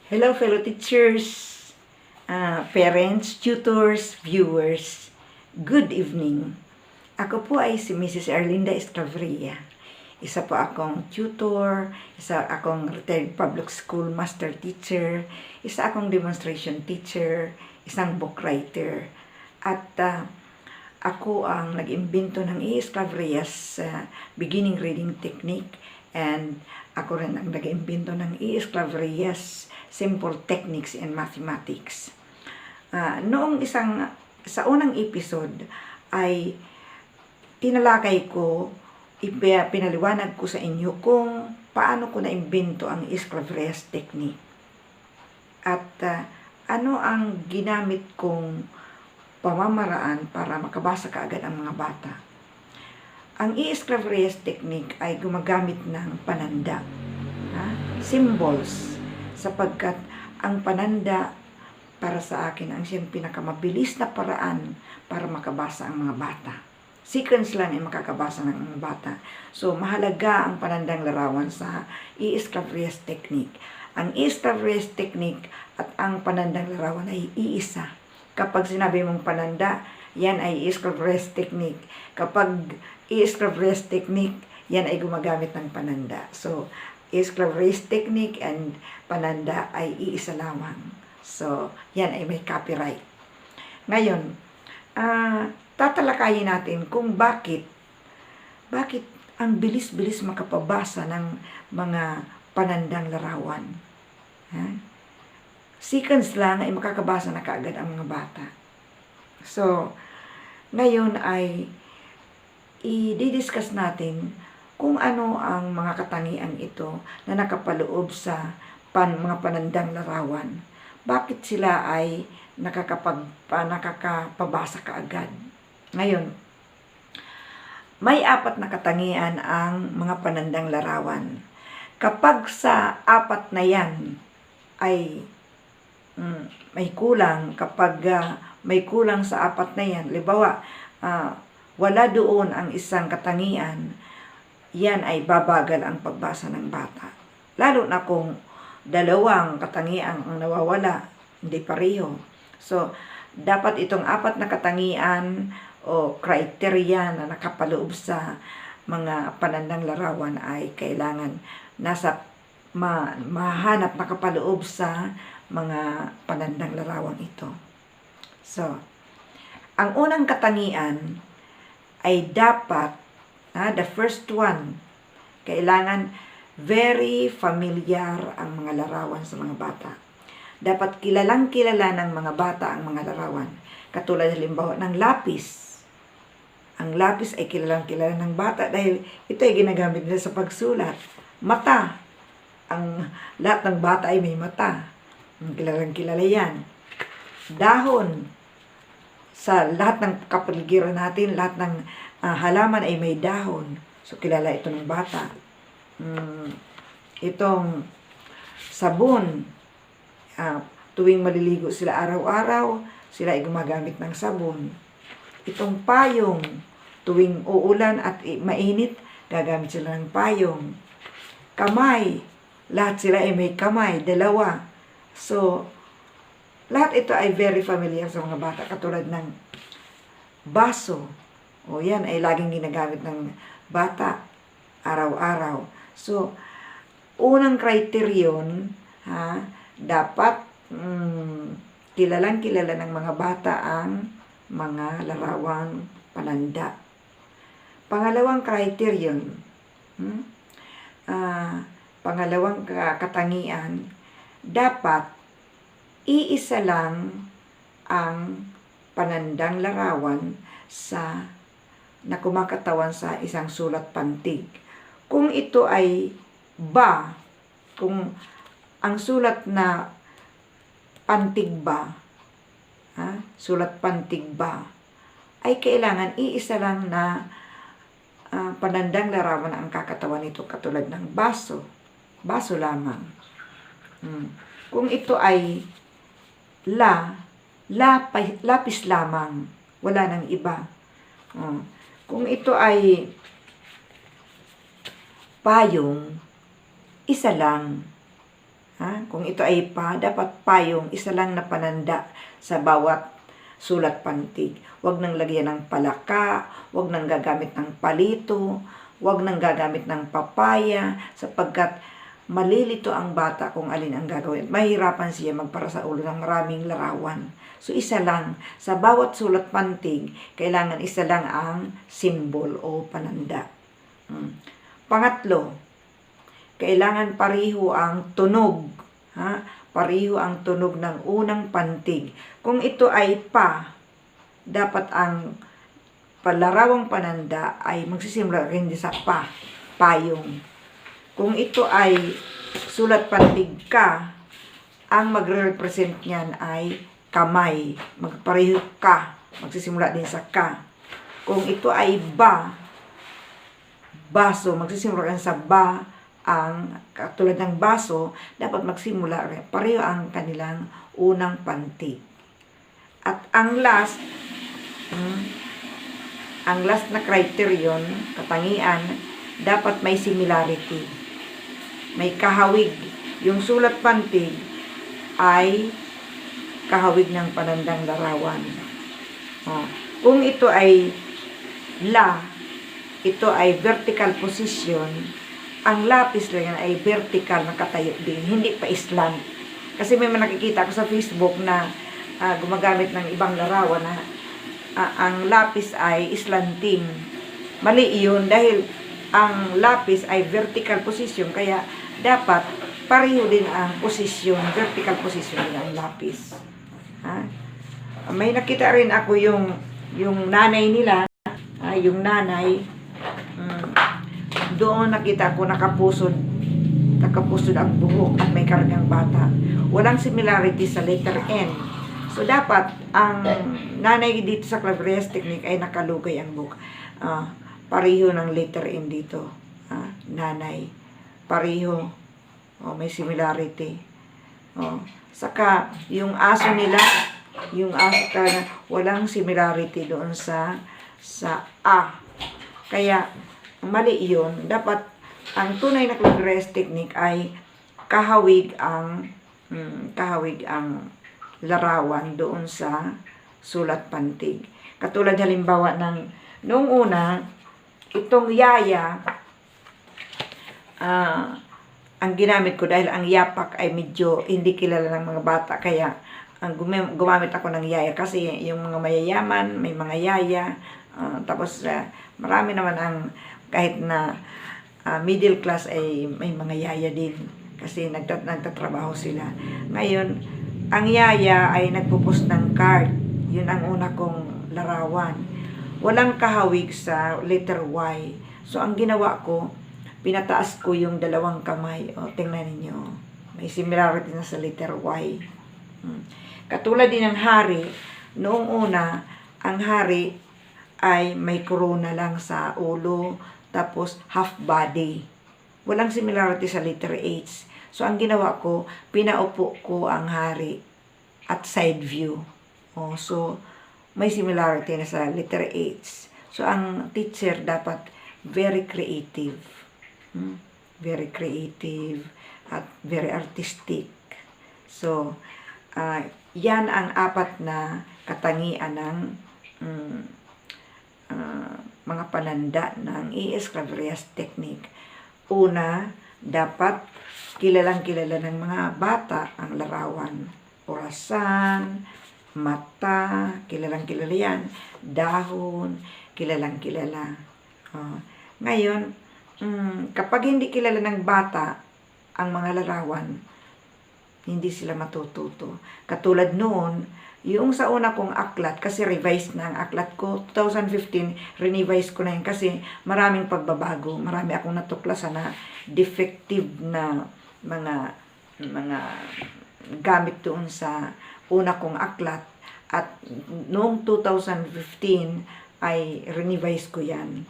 Hello fellow teachers, parents, tutors, viewers. Good evening. Ako po ay si Mrs. Erlinda Esclavria. Isa po akong tutor, isa akong retired public school master teacher, isa akong demonstration teacher, isang book writer. At ako ang nag-imbento ng e-Esclavria's beginning reading technique, and ako rin ang nag-imbento ng e-Esclavria's simple techniques in mathematics. Sa unang episode ay tinalakay ko, pinaliwanag ko sa inyo kung paano ko naimbento ang e-Esclavria's technique. At ano ang ginamit kong pamamaraan para makabasa kaagad ang mga bata. Ang e-Esclavria's technique ay gumagamit ng pananda, symbols, sapagkat ang pananda para sa akin ang siyang pinakamabilis na paraan para makabasa ang mga bata. Sequence lang ay makakabasa ng mga bata. So, mahalaga ang panandang larawan sa e-Esclavria's technique. Ang e-Esclavria's technique at ang panandang larawan ay iisa. Kapag sinabi mong pananda, yan ay e-Esclavria's technique. Kapag e-Esclavria's technique, yan ay gumagamit ng pananda. So, e-Esclavria's technique and pananda ay iisa lamang. So, yan ay may copyright. Ngayon, tatalakayin natin kung bakit ang bilis-bilis makapabasa ng mga panandang larawan. Seconds lang ay makakabasa na kaagad ang mga bata. So, ngayon ay i-discuss natin kung ano ang mga katangian ito na nakapaloob sa mga panandang larawan. Bakit sila ay nakakapabasa kaagad? Ngayon, may 4 na katangian ang mga panandang larawan. Kapag sa 4 na yan ay may kulang, kapag may kulang sa 4 na yan, libawa, wala doon ang isang katangian, yan ay babagal ang pagbasa ng bata. Lalo na kung 2 katangian ang nawawala, hindi pareho. So, dapat itong 4 na katangian o criteria na nakapaloob sa mga panandang larawan ay kailangan mahanap nakapaloob sa mga panandang larawan ito. So, ang unang katangian ay dapat, the first one, kailangan very familiar ang mga larawan sa mga bata. Dapat kilalang-kilala ng mga bata ang mga larawan. Katulad halimbawa ng lapis. Ang lapis ay kilalang-kilala ng bata dahil ito ay ginagamit nila sa pagsulat. Mata. Lahat ng bata ay may mata. Kilalang-kilala yan. Dahon. Sa lahat ng kapaligiran natin, lahat ng halaman ay may dahon. So, kilala ito ng bata. Itong sabon. Tuwing maliligo sila araw-araw, sila ay gumagamit ng sabon. Itong payong. Tuwing uulan at mainit, gagamit sila ng payong. Kamay. Lahat sila ay may kamay. 2. So, lahat ito ay very familiar sa mga bata. Katulad ng baso. O yan ay laging ginagamit ng bata araw-araw. So, unang kriteriyon, dapat kilalang-kilala ng mga bata ang mga larawan pananda. Pangalawang kriteriyon, pangalawang katangian, dapat iisa lang ang panandang larawan na kumakatawan sa isang sulat pantig. Kung ito ay ba, kung ang sulat na pantig ba, sulat pantig ba, ay kailangan iisa lang na panandang larawan ang kakatawan nito, katulad ng baso. Baso lamang. Kung ito ay lapis lamang, wala nang iba. Kung ito ay payong, isa lang. Kung ito ay pa, dapat pa yung isa lang na pananda sa bawat sulat pantig. Huwag nang lagyan ng palaka, huwag nang gagamit ng palito, huwag nang gagamit ng papaya, sapagkat malilito ang bata kung alin ang gagawin. Mahirapan siya magpara sa ulo ng maraming larawan. So, isa lang. Sa bawat sulat pantig, kailangan isa lang ang symbol o pananda. Pangatlo, kailangan pareho ang tunog. Pareho ang tunog ng unang pantig. Kung ito ay pa, dapat ang palarawang pananda ay magsisimula rin sa pa, payong. Kung ito ay sulat pantig ka, ang magre-represent niyan ay kamay. Magpareho ka, magsisimula din sa ka. Kung ito ay ba, baso, magsisimula rin sa ba, ang katulad ng baso, dapat magsimula rin. Pareho ang kanilang unang pantig. At ang last na criterion, katangian, dapat may similarity. May kahawig. Yung sulat pantig ay kahawig ng panandang larawan. Kung ito ay la, ito ay vertical position, ang lapis lang yan ay vertical na katayo din, hindi pa slant. Kasi may nakikita ako sa Facebook na gumagamit ng ibang larawan na ang lapis ay slanting. Mali iyon dahil ang lapis ay vertical position, kaya dapat pareho din ang position, vertical position din ang lapis. May nakita rin ako yung nanay nila, yung nanay, doon nakita ko nakapusod ang buhok at may kargang bata. Walang similarity sa letter N. So, dapat ang nanay dito sa Claverías Technique ay nakalugay ang buhok. Pareho ng letter N dito. Nanay. Pareho. May similarity. Saka, yung aso nila, walang similarity doon sa A. Kaya, mali yun. Dapat, ang tunay na Claverías Technique ay kahawig ang larawan doon sa sulat pantig. Katulad halimbawa noong una, itong yaya, ang ginamit ko dahil ang yapak ay medyo hindi kilala ng mga bata, kaya gumamit ako ng yaya kasi yung mga mayayaman, may mga yaya, tapos marami naman ang kahit na middle class ay may mga yaya din kasi nagtatrabaho sila. Ngayon, ang yaya ay nagpo-post ng card. Yun ang una kong larawan. Walang kahawig sa letter Y. So, ang ginawa ko, pinataas ko yung dalawang kamay. Tingnan ninyo. May similarity na sa letter Y. Katulad din ng hari, noong una, ang hari ay may corona lang sa ulo, tapos half body. Walang similarity sa letter H. So, ang ginawa ko, pinaupo ko ang hari at side view. So, may similarity na sa letter H. So, ang teacher dapat very creative. Very creative at very artistic. So, yan ang apat na katangian ng mga pananda ng E.S. Claverías Technique. Una, dapat kilalang-kilala ng mga bata ang larawan. Orasan, mata, kilalang-kilala yan. Dahon, kilalang-kilala. Ngayon, kapag hindi kilala ng bata ang mga larawan, hindi sila matututo. Katulad noon, yung sa una kong aklat, kasi revise na ang aklat ko, 2015, renevise ko na yun kasi maraming pagbabago. Marami akong natuklasan na defective na mga gamit doon sa una kong aklat. At noong 2015 ay renevise ko yan.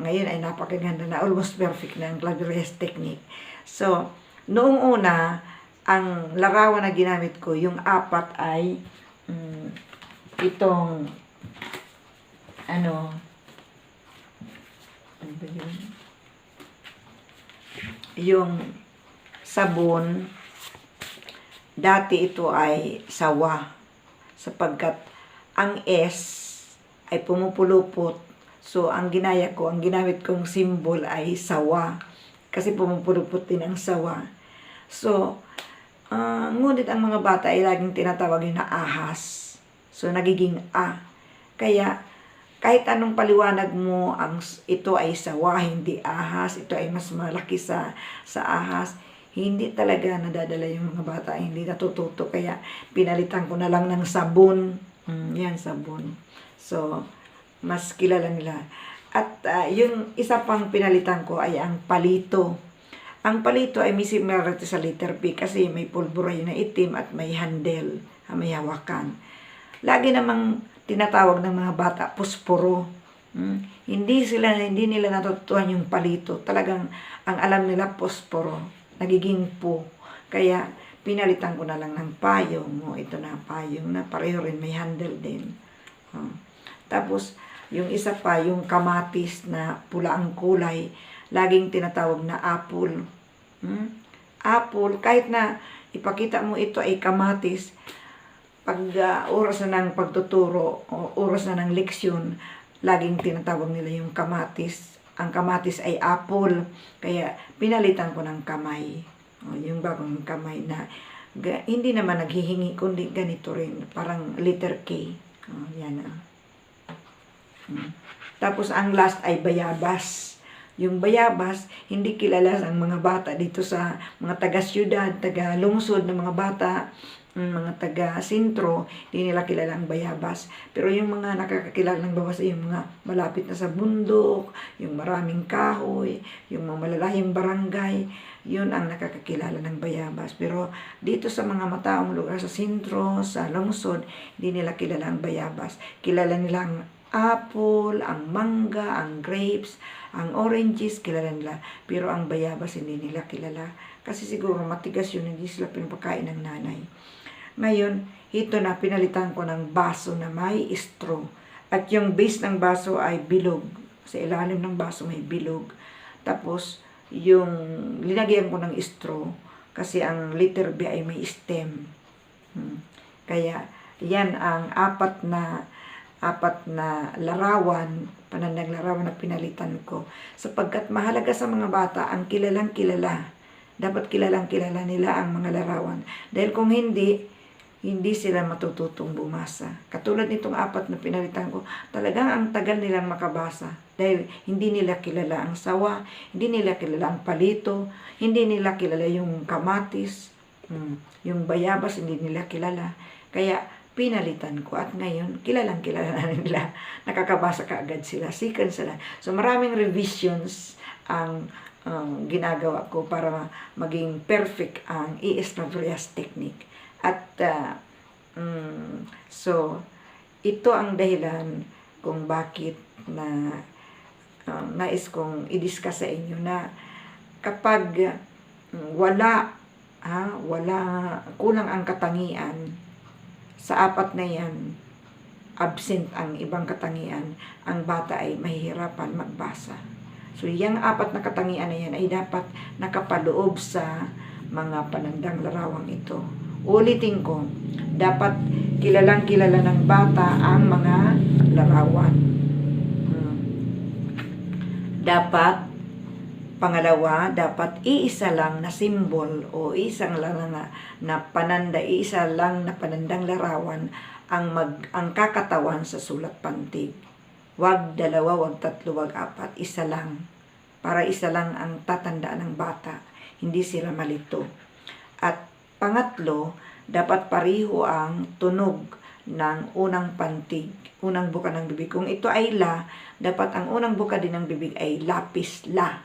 Ngayon ay napakaganda na, almost perfect na ang Claverías Technique. So, noong una, ang larawan na ginamit ko, yung apat ay itong ano ba yun? Yung sabon, dati ito ay sawa, sapagkat ang S ay pumupulupot. So, ang ginamit kong symbol ay sawa. Kasi pumupulupot din ang sawa. So, ngunit ang mga bata ay laging tinatawag yun na ahas. So, nagiging A. Kaya, kahit anong paliwanag mo, ito ay sawa, hindi ahas, ito ay mas malaki sa ahas, hindi talaga nadadala yung mga bata, hindi natututo. Kaya, pinalitan ko na lang ng sabon. Yan, sabon. So, mas kilala nila. At yung isa pang pinalitan ko ay ang palito. Ang palito ay may similarity sa letter P kasi may pulbura yun na itim at may handle, may hawakan. Lagi namang tinatawag ng mga bata, posporo. Hindi nila natutuhan yung palito. Talagang ang alam nila, posporo. Nagiging po. Kaya, pinalitan ko na lang ng payong. Ito na, payong na pareho rin, may handle din. Tapos, yung isa pa, yung kamatis na pula ang kulay, laging tinatawag na apple. Apple, kahit na ipakita mo ito ay kamatis, pag oras na ng pagtuturo, o oras na ng leksyon, laging tinatawag nila yung kamatis. Ang kamatis ay apple, kaya pinalitan ko ng kamay. Yung bagong kamay na hindi naman naghihingi, kundi ganito rin, parang letter K. Yan na. Tapos ang last ay bayabas. Yung bayabas, hindi kilala ang mga bata dito sa mga taga-syudad, taga-lungsod ng mga bata, mga taga-sintro, hindi nila kilala ang bayabas. Pero yung mga nakakakilala ng bayabas ay yung mga malapit na sa bundok, yung maraming kahoy, yung mga malalayong barangay, yun ang nakakakilala ng bayabas. Pero dito sa mga mataong lugar sa sintro, sa lungsod, hindi nila kilala ang bayabas. Kilala nila ang apple, ang mangga, ang grapes, ang oranges, kilala nila. Pero ang bayabas hindi nila kilala. Kasi siguro matigas yun, hindi sila pinapakain ng nanay. Ngayon, ito na, pinalitan ko ng baso na may straw. At yung base ng baso ay bilog. Sa ilalim ng baso may bilog. Tapos, yung linagyan ko ng straw, kasi ang letter B ay may stem. Kaya, yan ang apat na larawan, panandang larawan na pinalitan ko. Sapagkat mahalaga sa mga bata ang kilalang kilala. Dapat kilalang kilala nila ang mga larawan. Dahil kung hindi sila matututong bumasa. Katulad nitong apat na pinalitan ko, talagang ang tagal nilang makabasa. Dahil hindi nila kilala ang sawa, hindi nila kilala ang palito, hindi nila kilala yung kamatis, yung bayabas, hindi nila kilala. Kaya pinalitan ko at ngayon, kilalang kilala na nila. Nakakabasa kaagad sila, sikan sila. So maraming revisions ang ginagawa ko para maging perfect ang E.S. Novarias technique. At so ito ang dahilan kung bakit na nais kong i-discuss sa inyo na kapag wala kulang ang katangian sa apat na yan, absent ang ibang katangian, ang bata ay mahihirapan magbasa. So yung apat na katangian na yan ay dapat nakapaloob sa mga panandang larawang ito. Ulitin ko, dapat kilalang kilala ng bata ang mga larawan. Dapat, pangalawa, dapat iisa lang na simbol o isang lang na pananda, iisa lang na panandang larawan ang kakatawan sa sulat pantig. Wag dalawa, wag tatlo, wag apat, isa lang. Para isa lang ang tatandaan ng bata, hindi sila malito. At pangatlo, dapat pareho ang tunog ng unang pantig, unang buka ng bibig. Kung ito ay la, dapat ang unang buka din ng bibig ay lapis, la.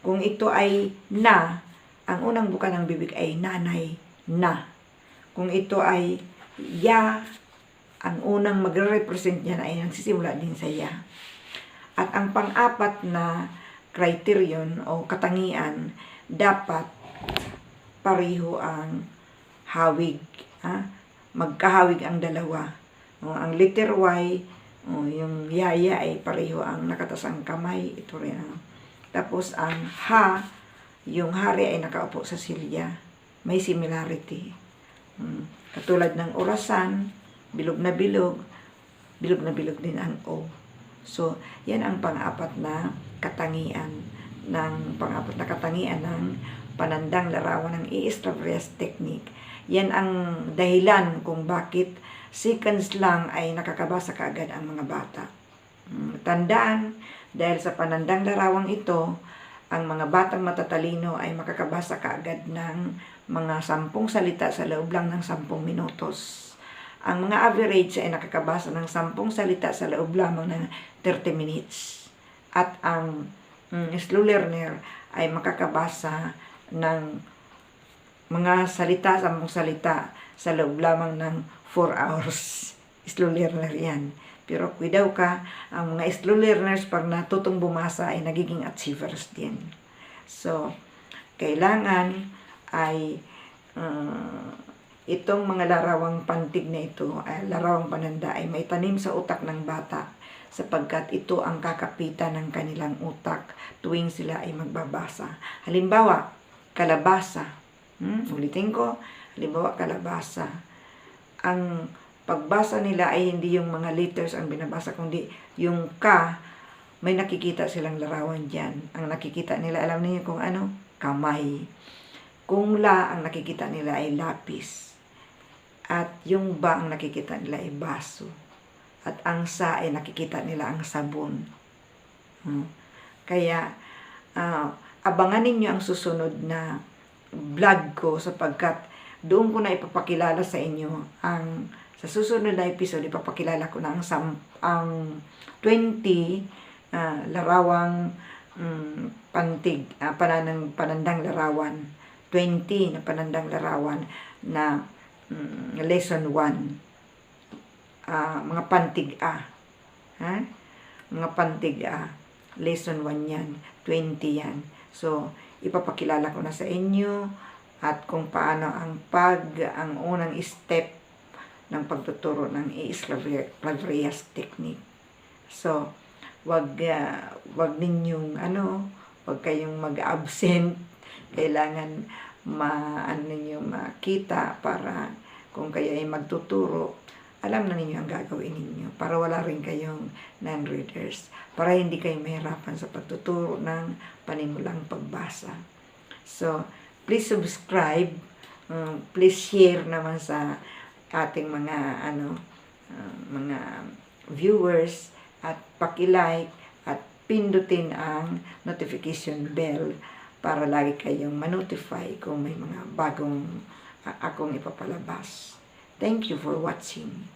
Kung ito ay na, ang unang buka ng bibig ay nanay, na. Kung ito ay ya, ang unang magre-represent niya ay nagsisimula din sa ya. At ang pang-apat na criterion o katangian, dapat pareho ang hawig. Magkahawig ang dalawa. Ang letter Y, yung yaya ay pareho ang nakatasang kamay. Ito rin. Tapos ang ha, yung hari ay nakaupo sa silya. May similarity. Katulad ng orasan, bilog na bilog din ang O. So, yan ang pang-apat na katangian ng panandang larawan ng East-Traverse technique. Yan ang dahilan kung bakit seconds lang ay nakakabasa kaagad ang mga bata. Tandaan, dahil sa panandang larawang ito, ang mga batang matatalino ay makakabasa kaagad ng mga 10 salita sa loob lang ng 10 minutos. Ang mga average ay nakakabasa ng 10 salita sa loob lamang ng 30 minutes. At ang slow learner ay makakabasa ng mga 10 salita sa loob lamang ng 4 hours. Slow learner yan. Pero kuidaw ka, ang mga slow learners pag natutong bumasa ay nagiging achievers din. So, kailangan ay itong mga larawang pantig na ito, larawang pananda ay may tanim sa utak ng bata sapagkat ito ang kakapitan ng kanilang utak tuwing sila ay magbabasa. Halimbawa, kalabasa. Ulitin ko, halimbawa kalabasa. Ang pagbasa nila ay hindi yung mga letters ang binabasa, kundi yung ka, may nakikita silang larawan dyan. Ang nakikita nila, alam niyo kung ano? Kamay. Kung la, ang nakikita nila ay lapis. At yung ba, ang nakikita nila ay baso. At ang sa, ay nakikita nila ang sabon. Kaya, abangan ninyo ang susunod na vlog ko sapagkat doon ko na ipapakilala sa inyo sa susunod na episode, ipapakilala ko na ang 20 larawang pantig, panandang larawan. 20 na panandang larawan na lesson 1. Mga pantig A. Mga pantig A. Lesson 1 yan. 20 yan. So, ipapakilala ko na sa inyo at kung paano ang unang step ng pagtuturo ng East-Traverse technique. So, wag kayong mag-absent. Kailangan makita para kung kayo ay magtuturo, alam na ninyo ang gagawin ninyo para wala rin kayong non-readers, para hindi kayo mahirapan sa pagtuturo ng panimulang pagbasa. So, please subscribe, please share naman sa ating mga mga viewers at paki-like at pindutin ang notification bell para lagi kayong ma-notify kung may mga bagong akong ipapalabas. Thank you for watching.